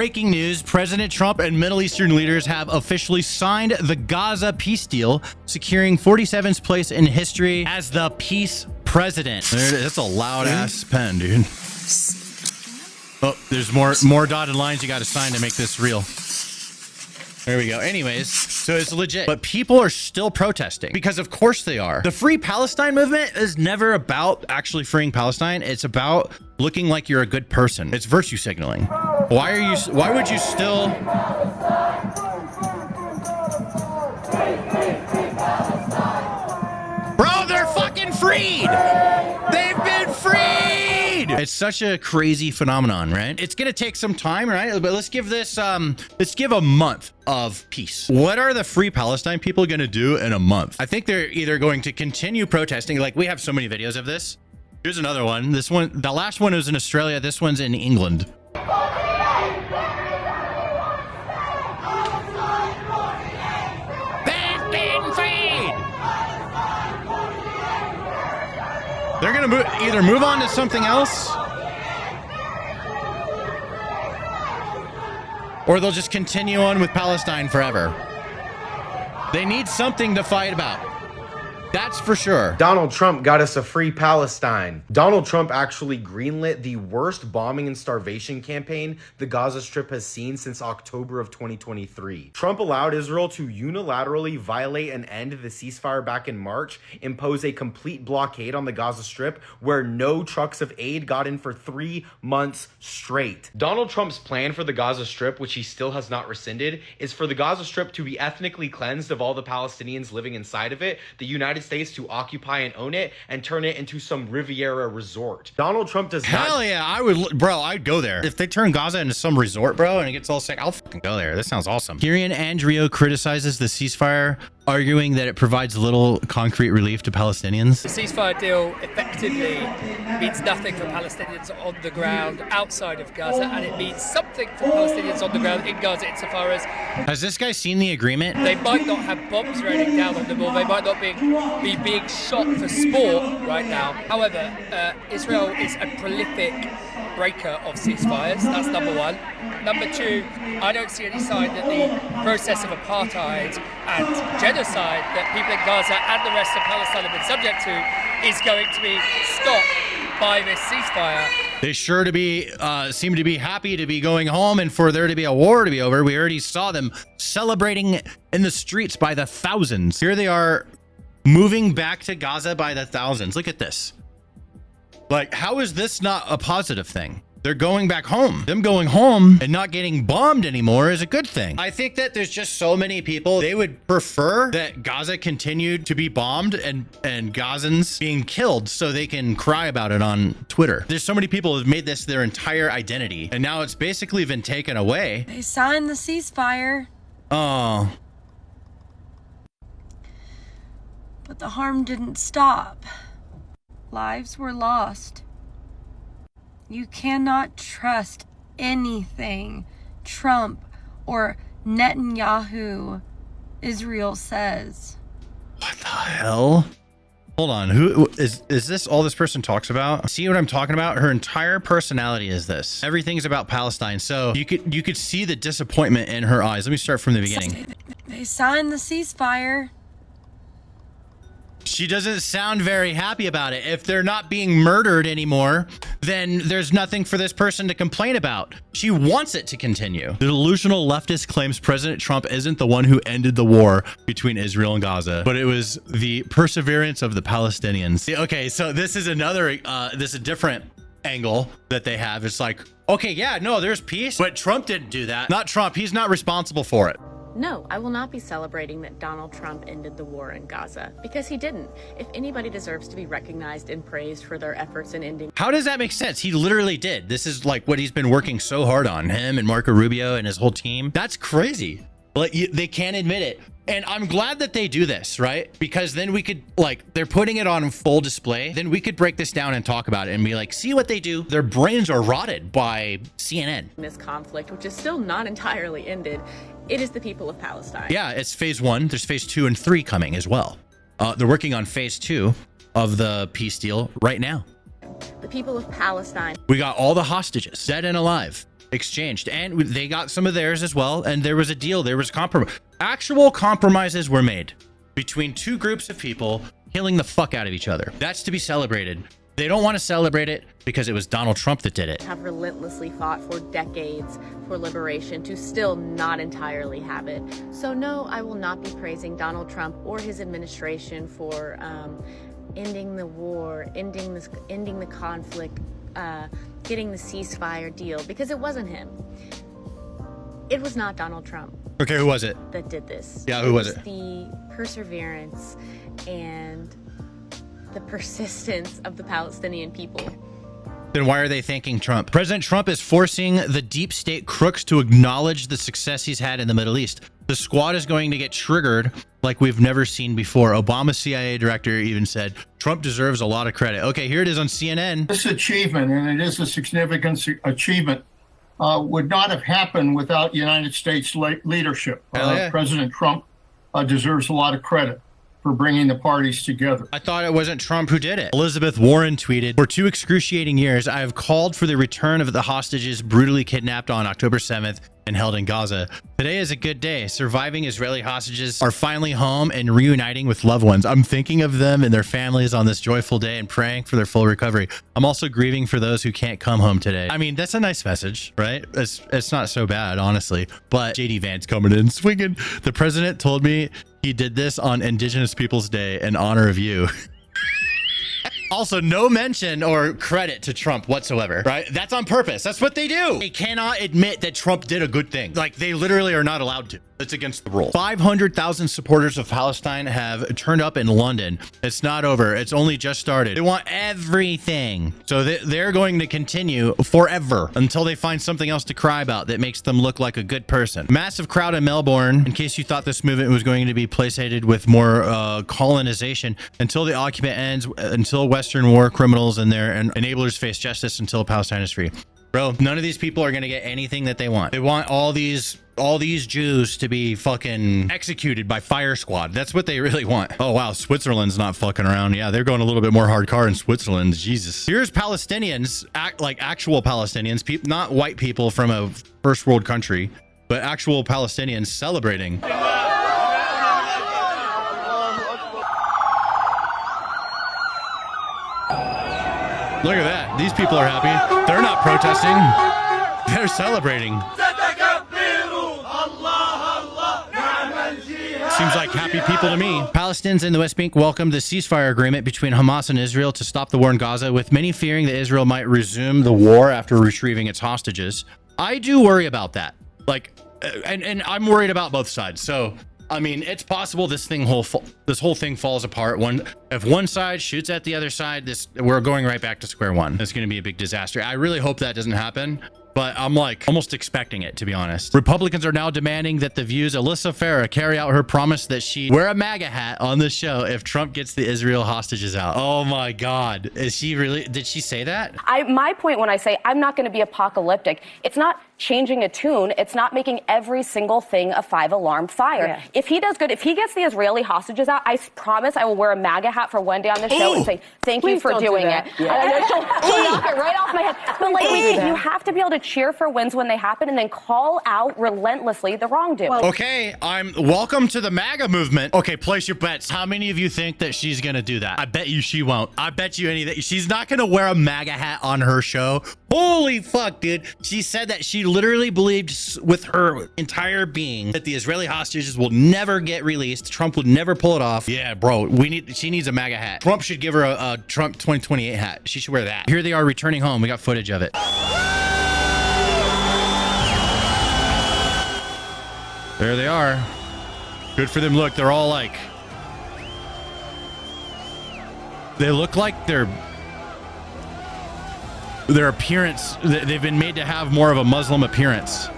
breaking news. President Trump and Middle Eastern leaders have officially signed the Gaza peace deal, securing 47th place in history as the peace president. That's a loud ass pen, dude. Oh, there's more dotted lines you got to sign to make this real. There we go. Anyways, so it's legit. But people are still protesting because of course they are. The Free Palestine movement is never about actually freeing Palestine. It's about looking like you're a good person. It's virtue signaling. Why would you still... Bro, they're fucking freed! They've been freed! It's such a crazy phenomenon, right? It's gonna take some time, right? But let's give this, let's give a month of peace. What are the Free Palestine people gonna do in a month? I think they're either going to continue protesting, like we have so many videos of this. Here's another one. This one, the last one was in Australia. This one's in England. They've been freed! They're gonna either move on to something else, or they'll just continue on with Palestine forever. They need something to fight about. That's for sure. Donald Trump got us a free Palestine. Donald Trump actually greenlit the worst bombing and starvation campaign the Gaza Strip has seen since October of 2023. Trump allowed Israel to unilaterally violate and end the ceasefire back in March, impose a complete blockade on the Gaza Strip where no trucks of aid got in for 3 months straight. Donald Trump's plan for the Gaza Strip, which he still has not rescinded, is for the Gaza Strip to be ethnically cleansed of all the Palestinians living inside of it, the United States to occupy and own it, and turn it into some Riviera resort. Donald Trump does not... Hell yeah, I would, bro, I'd go there. If they turn Gaza into some resort, bro, and it gets all sick, I'll fucking go there. That sounds awesome. Kieran Andrio criticizes the ceasefire, arguing that it provides little concrete relief to Palestinians. The ceasefire deal effectively means nothing for Palestinians on the ground outside of Gaza, and it means something for Palestinians on the ground in Gaza insofar as... Has this guy seen the agreement? They might not have bombs raining down on them, or they might not be being shot for sport right now. However, Israel is a prolific breaker of ceasefires. That's number one. Number two, I don't see any sign that the process of apartheid and genocide that people in Gaza and the rest of Palestine have been subject to is going to be stopped by this ceasefire. They sure to be, seem to be happy to be going home and for there to be a war to be over. We already saw them celebrating in the streets by the thousands. Here they are moving back to Gaza by the thousands. Look at this. Like, how is this not a positive thing? They're going back home. Them going home and not getting bombed anymore is a good thing. I think that there's just so many people, they would prefer that Gaza continued to be bombed and Gazans being killed so they can cry about it on Twitter. There's so many people who've made this their entire identity, and now it's basically been taken away. They signed the ceasefire. Oh. But the harm didn't stop. Lives were lost. You cannot trust anything Trump or Netanyahu Israel says. What the hell? Hold on. Who is this all this person talks about? See what I'm talking about? Her entire personality is this. Everything's about Palestine. So you could see the disappointment in her eyes. Let me start from the beginning. They signed the ceasefire. She doesn't sound very happy about it. If they're not being murdered anymore, then there's nothing for this person to complain about. She wants it to continue. The delusional leftist claims President Trump isn't the one who ended the war between Israel and Gaza, but it was the perseverance of the Palestinians. Okay, so this is another, this is a different angle that they have. It's like, okay, yeah, no, there's peace, but Trump didn't do that. Not Trump. He's not responsible for it. No, I will not be celebrating that Donald Trump ended the war in Gaza, because he didn't. If anybody deserves to be recognized and praised for their efforts in ending... How does that make sense? He literally did. This is like what he's been working so hard on, him and Marco Rubio and his whole team. That's crazy. Like, they can't admit it. And I'm glad that they do this, right? Because then we could, like, they're putting it on full display. Then we could break this down and talk about it and be like, see what they do. Their brains are rotted by CNN. This conflict, which is still not entirely ended, it is the people of Palestine. Yeah, it's phase 1. There's phase 2 and 3 coming as well. They're working on phase 2 of the peace deal right now. The people of Palestine. We got all the hostages, dead and alive. exchanged, and they got some of theirs as well. And there was a deal. There was actual compromises were made between two groups of people killing the fuck out of each other. That's to be celebrated. They don't want to celebrate it because it was Donald Trump that did it. Have relentlessly fought for decades for liberation to still not entirely have it. So no, I will not be praising Donald Trump or his administration for ending the war, ending the conflict, getting the ceasefire deal, because it wasn't him. It was not Donald Trump. Okay, who was it that did this? Yeah, who was it? The perseverance and the persistence of the Palestinian people. Then why are they thanking Trump? President Trump is forcing the deep state crooks to acknowledge the success he's had in the Middle East. The squad is going to get triggered like we've never seen before. Obama's CIA director even said Trump deserves a lot of credit. Okay, here it is on CNN. This achievement, and it is a significant achievement, would not have happened without United States leadership. Yeah. President Trump deserves a lot of credit for bringing the parties together. I thought it wasn't Trump who did it. Elizabeth Warren tweeted, "For 2 excruciating years, I have called for the return of the hostages brutally kidnapped on October 7th and held in Gaza. Today is a good day. Surviving Israeli hostages are finally home and reuniting with loved ones. I'm thinking of them and their families on this joyful day and praying for their full recovery. I'm also grieving for those who can't come home today." I mean, that's a nice message, right? It's not so bad, honestly. But JD Vance coming in swinging. "The president told me he did this on Indigenous Peoples Day in honor of you." Also, no mention or credit to Trump whatsoever, right? That's on purpose. That's what they do. They cannot admit that Trump did a good thing. Like, they literally are not allowed to. It's against the rule. 500,000 supporters of Palestine have turned up in London. It's not over. It's only just started. They want everything. So they're going to continue forever until they find something else to cry about that makes them look like a good person. Massive crowd in Melbourne, in case you thought this movement was going to be placated with more colonization, until the occupant ends, until Western war criminals and their enablers face justice, until Palestine is free. Bro, none of these people are going to get anything that they want. They want all these Jews to be fucking executed by fire squad. That's what they really want. Oh, wow. Switzerland's not fucking around. Yeah, they're going a little bit more hardcore in Switzerland. Jesus. Here's Palestinians, like actual Palestinians, not white people from a first world country, but actual Palestinians celebrating. Look at that. These people are happy. They're not protesting. They're celebrating. Seems like happy people to me. Palestinians in the West Bank welcomed the ceasefire agreement between Hamas and Israel to stop the war in Gaza, with many fearing that Israel might resume the war after retrieving its hostages. I do worry about that. Like, and I'm worried about both sides. So, I mean, it's possible this whole thing falls apart. If one side shoots at the other side, we're going right back to square one. It's going to be a big disaster. I really hope that doesn't happen, but I'm like almost expecting it, to be honest. Republicans are now demanding that the View's Alyssa Farah carry out her promise that she'd wear a MAGA hat on the show if Trump gets the Israel hostages out. Oh my God. Is she really? Did she say that? My point when I say I'm not going to be apocalyptic, it's not changing a tune. It's not making every single thing a 5-alarm fire. Yeah. If he does good, if he gets the Israeli hostages out, I promise I will wear a MAGA hat for one day on the show and say, thank you for doing it. Yeah. She'll knock it right off my head. But like, you have to be able to cheer for wins when they happen and then call out relentlessly the wrongdoing. Okay, welcome to the MAGA movement. Okay, place your bets. How many of you think that she's gonna do that? I bet you she won't. I bet you anything. She's not gonna wear a MAGA hat on her show. Holy fuck, dude. She said that she literally believed with her entire being that the Israeli hostages will never get released. Trump would never pull it off. Yeah, bro, she needs a MAGA hat. Trump should give her a Trump 2028 hat. She should wear that. Here they are returning home. We got footage of it. There they are. Good for them. Look, they're all like, they look like their appearance, they've been made to have more of a Muslim appearance.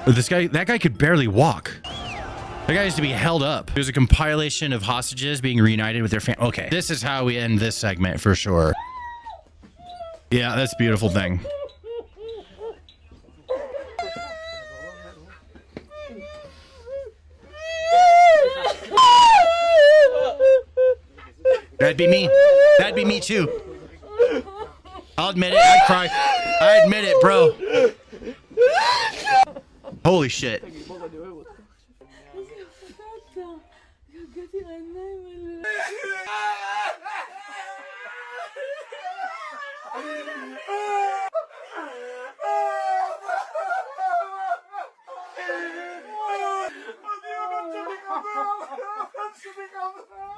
That guy could barely walk. That guy has to be held up. There's a compilation of hostages being reunited with their family. Okay, this is how we end this segment for sure. Yeah, that's a beautiful thing. That'd be me. That'd be me too. I'll admit it. I'd cry. I admit it, bro. Holy shit.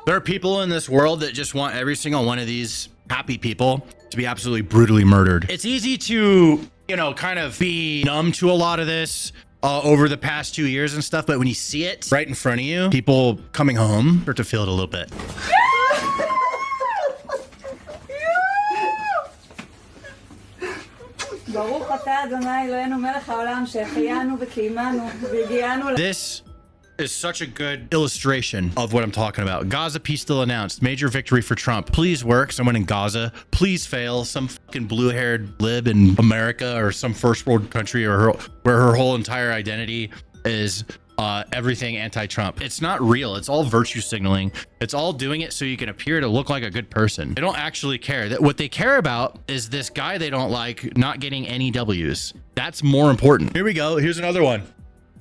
There are people in this world that just want every single one of these happy people to be absolutely brutally murdered. It's easy to, you know, kind of be numb to a lot of this over the past 2 years and stuff, but when you see it right in front of you, people coming home start to feel it a little bit. This is such a good illustration of what I'm talking about. Gaza peace deal announced. Major victory for Trump. Please work. Someone in Gaza. Please fail. Some fucking blue-haired lib in America or some first world country or where her whole entire identity is everything anti-Trump. It's not real. It's all virtue signaling. It's all doing it so you can appear to look like a good person. They don't actually care. That what they care about is this guy they don't like not getting any W's. That's more important. Here we go. Here's another one.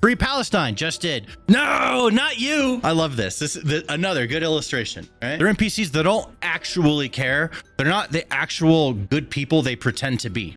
Free Palestine just did. No, not you. I love this. This is another good illustration, right? They're NPCs that don't actually care. They're not the actual good people they pretend to be.